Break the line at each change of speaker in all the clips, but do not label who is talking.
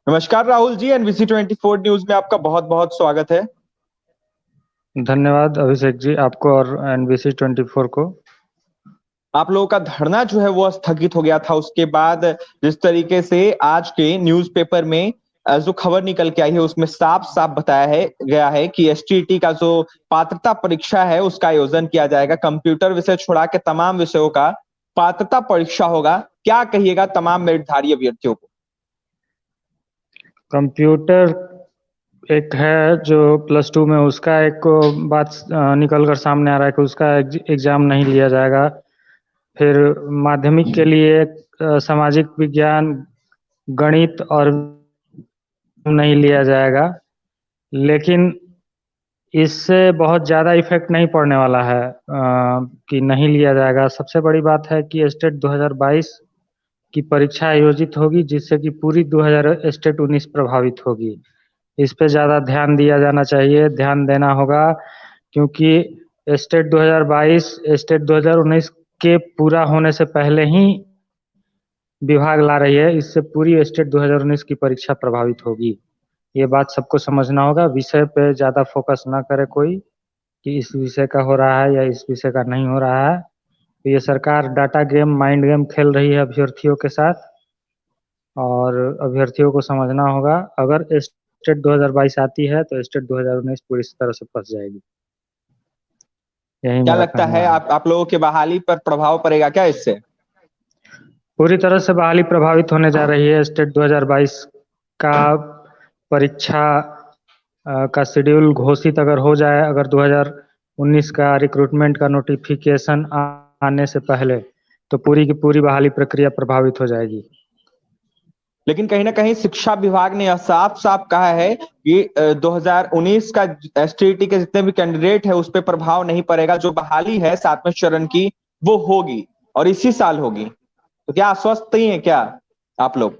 नमस्कार Rahul ji. NBC 24 news में आपका बहुत बहुत स्वागत है।
धन्यवाद अभिषेक जी, आपको और NBC 24 को।
आप लोगों का धरना जो है वो स्थगित हो गया था, उसके बाद जिस तरीके से आज के न्यूज़पेपर में जो खबर निकल के आई है उसमें साफ साफ बताया है गया है कि एसटीईटी का जो पात्रता परीक्षा है उसका आयोजन किया जाएगा। कंप्यूटर विषय छोड़ा के तमाम विषयों का पात्रता परीक्षा होगा। क्या कहिएगा तमाम मेरिटधारी अभ्यर्थियों को?
कंप्यूटर एक है जो +2 में, उसका एक बात निकल कर सामने आ रहा है कि उसका एग्जाम नहीं लिया जाएगा। फिर माध्यमिक के लिए सामाजिक विज्ञान, गणित और नहीं लिया जाएगा। लेकिन इससे बहुत ज़्यादा इफेक्ट नहीं पड़ने वाला है कि नहीं लिया जाएगा। सबसे बड़ी बात है कि स्टेट 2022 की परीक्षा आयोजित होगी, जिससे कि पूरी 2000 स्टेट 19 प्रभावित होगी। इस पे ज़्यादा ध्यान दिया जाना चाहिए, ध्यान देना होगा, क्योंकि स्टेट 2022 स्टेट 2019 के पूरा होने से पहले ही विभाग ला रही है। इससे पूरी स्टेट 2019 की परीक्षा प्रभावित होगी। ये बात सबको समझना होगा। विषय पे ज़्यादा फोकस ना करे कोई कि इस विषय का हो रहा है या इस विषय का नहीं हो रहा है। तो ये सरकार डाटा गेम, माइंड गेम खेल रही है अभ्यर्थियों के साथ, और अभ्यर्थियों को समझना होगा। अगर स्टेट 2022 आती है तो स्टेट 2019 पूरी तरह से फंस जाएगी। यही
क्या
मेरा
लगता
कहना
है
है।
आप लोगों के बहाली पर प्रभाव पड़ेगा क्या इससे?
पूरी तरह से बहाली प्रभावित होने जा रही है। स्टेट 2022 का परीक्षा का शेड्यूल घोषित अगर हो जाए, अगर 2019 का रिक्रूटमेंट का नोटिफिकेशन आने से पहले, तो पूरी की पूरी बहाली प्रक्रिया प्रभावित हो जाएगी।
लेकिन कहीं ना कहीं शिक्षा विभाग ने यह साफ साफ कहा है कि 2019 का एसटीईटी के जितने भी कैंडिडेट है उस पर प्रभाव नहीं पड़ेगा। जो बहाली है 7वें चरण की वो होगी और इसी साल होगी। तो क्या आश्वस्त ही है क्या आप लोग?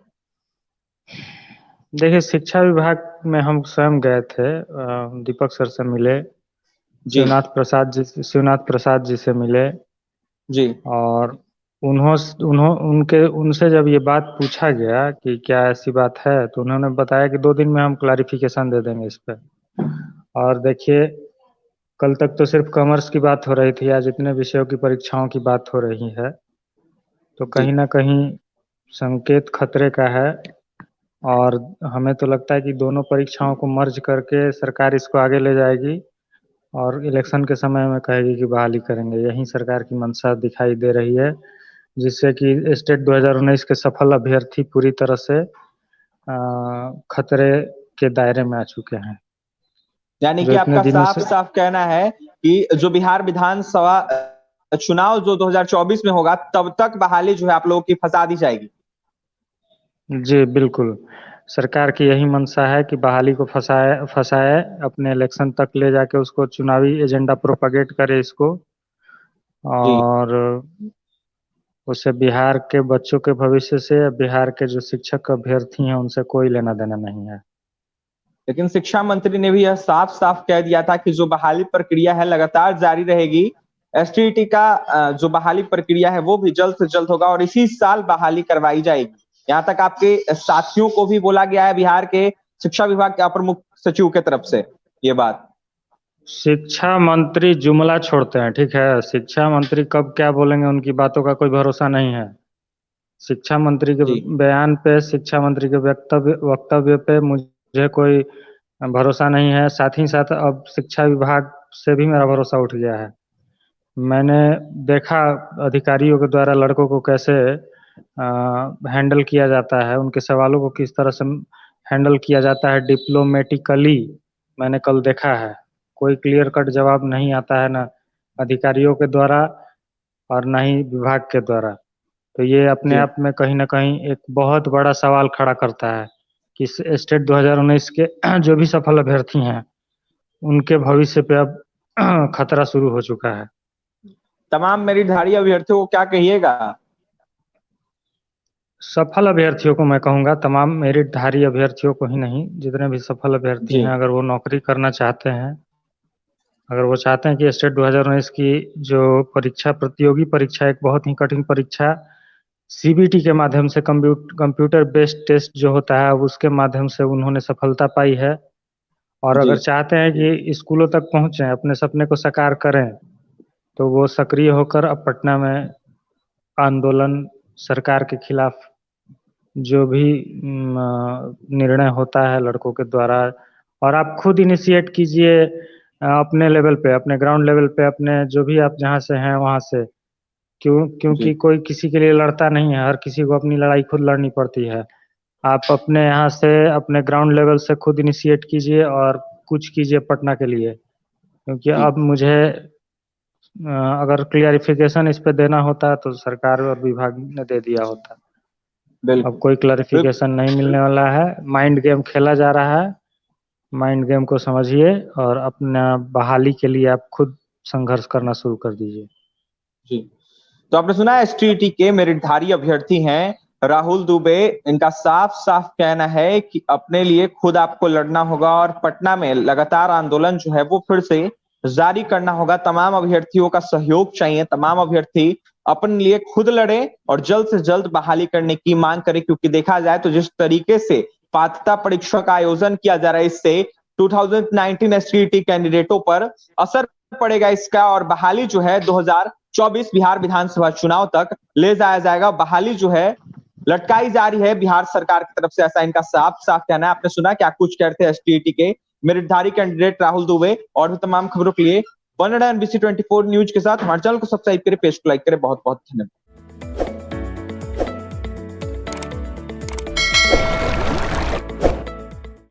देखिए, शिक्षा विभाग में हम स्वयं गए थे, दीपक सर से मिले,
जी
शिवनाथ प्रसाद जी से मिले,
जी।
और उन्हों उन्हों उनके उनसे जब ये बात पूछा गया कि क्या ऐसी बात है, तो उन्होंने बताया कि 2 दिन में हम क्लैरिफिकेशन दे देंगे इस पे। और देखिए, कल तक तो सिर्फ कॉमर्स की बात हो रही थी, आज इतने विषयों की परीक्षाओं की बात हो रही है, तो
जी
कहीं ना कहीं संकेत खतरे का है। और हमें तो लगता है कि दोनों परीक्षाओं को मर्ज करके सरकार इसको आगे ले जाएगी और इलेक्शन के समय में कहेगी कि बहाली करेंगे। यही सरकार की मंशा दिखाई दे रही है, जिससे कि स्टेट 2019 के सफल अभ्यर्थी पूरी तरह से खतरे के दायरे में आ चुके हैं।
यानी
जो
कि
इतने
आपका
दिनों
साफ
से
साफ कहना है कि जो बिहार विधानसभा चुनाव जो 2024 में होगा तब तक बहाली जो है आप लोगों की फंसा दी जाएगी।
जी बिल्कुल, सरकार की यही मंशा है कि बहाली को फंसाए फंसाए, अपने इलेक्शन तक ले जाके उसको चुनावी एजेंडा प्रोपागेट करे इसको,
जी।
और उससे बिहार के बच्चों के भविष्य से, बिहार के जो शिक्षक अभ्यर्थी हैं उनसे कोई लेना देना नहीं है।
लेकिन शिक्षा मंत्री ने भी यह साफ साफ कह दिया था कि जो बहाली प्रक्रिया है लगातार जारी रहेगी। एसटीईटी का जो बहाली प्रक्रिया है वो भी जल्द से जल्द होगा और इसी साल बहाली करवाई जाएगी। यहाँ तक आपके साथियों को भी बोला गया है बिहार के शिक्षा विभाग के अपर मुख्य सचिव के तरफ से ये बात।
शिक्षा मंत्री जुमला छोड़ते हैं, ठीक है। शिक्षा मंत्री कब क्या बोलेंगे उनकी बातों का कोई भरोसा नहीं है। शिक्षा मंत्री के
जी
बयान पे, शिक्षा मंत्री के वक्तव्य वक्तव्य पे मुझे कोई भरोसा नहीं है। साथ ही साथ अब शिक्षा विभाग से भी मेरा भरोसा उठ गया है। मैंने देखा अधिकारियों के द्वारा लड़कों को कैसे हैंडल किया जाता है, उनके सवालों को किस तरह से हैंडल किया जाता है डिप्लोमेटिकली, मैंने कल देखा है। कोई क्लियर कट जवाब नहीं आता है, ना अधिकारियों के द्वारा और ना ही विभाग के द्वारा। तो ये अपने
जी।
आप में कहीं ना कहीं एक बहुत बड़ा सवाल खड़ा करता है कि स्टेट 2019 के जो भी सफल अभ्यर्थी हैं उनके भविष्य पे अब खतरा शुरू हो चुका है।
तमाम मेरिटधारी अभ्यर्थियों को क्या कहिएगा?
सफल अभ्यर्थियों को मैं कहूँगा, तमाम मेरिटधारी अभ्यर्थियों को ही नहीं, जितने भी सफल अभ्यर्थी
जी
हैं, अगर वो नौकरी करना चाहते हैं, अगर वो चाहते हैं कि स्टेट 2019 की जो परीक्षा, प्रतियोगी परीक्षा, एक बहुत ही कठिन परीक्षा सीबीटी के माध्यम से कंप्यूटर बेस्ड टेस्ट जो होता है उसके माध्यम से उन्होंने सफलता पाई है। और
जी
अगर चाहते हैं कि स्कूलों तक पहुँचें, अपने सपने को साकार करें, तो वो सक्रिय होकर अब पटना में आंदोलन, सरकार के खिलाफ जो भी निर्णय होता है लड़कों के द्वारा, और आप खुद इनिशिएट कीजिए अपने लेवल पे, अपने ग्राउंड लेवल पे, अपने जो भी आप जहाँ से हैं वहाँ से। क्योंकि
जी
कोई किसी के लिए लड़ता नहीं है, हर किसी को अपनी लड़ाई खुद लड़नी पड़ती है। आप अपने यहाँ से, अपने ग्राउंड लेवल से खुद इनिशिएट कीजिए और कुछ कीजिए पटना के लिए। क्योंकि
जी
अब मुझे अगर क्लियरिफिकेशन इस पे देना होता तो सरकार और विभाग ने दे दिया होता। अब
बिल्कुल
कोई
बिल्कुल।
क्लैरिफिकेशन नहीं मिलने वाला है, माइंड गेम खेला जा रहा है। माइंड गेम को समझिए और अपना बहाली के लिए आप खुद संघर्ष करना शुरू कर दीजिए।
जी, तो आपने सुना एसटीईटी के मेरिटधारी अभ्यर्थी हैं राहुल दुबे। इनका साफ साफ कहना है कि अपने लिए खुद आपको लड़ना होगा और पटना में लगातार आंदोलन जो है वो फिर से जारी करना होगा। तमाम अभ्यर्थियों का सहयोग चाहिए, तमाम अभ्यर्थी अपने लिए खुद लड़े और जल्द से जल्द बहाली करने की मांग करें। क्योंकि देखा जाए तो जिस तरीके से पात्रता परीक्षा का आयोजन किया जा रहा है, इससे 2019 एसटीईटी कैंडिडेटों पर असर पड़ेगा इसका, और बहाली जो है 2024 बिहार विधानसभा चुनाव तक ले जाया जाएगा। बहाली जो है लटकाई जा रही है बिहार सरकार की तरफ से, ऐसा इनका साफ साफ कहना है। आपने सुना क्या कुछ कहते हैं एसटीईटी के मेरिटधारी कैंडिडेट राहुल दुबे। और भी तमाम खबरों के लिए बने रहें NBC 24 न्यूज के साथ। हमारे चैनल को सब्सक्राइब करें, पेज को लाइक करें। बहुत बहुत धन्यवाद।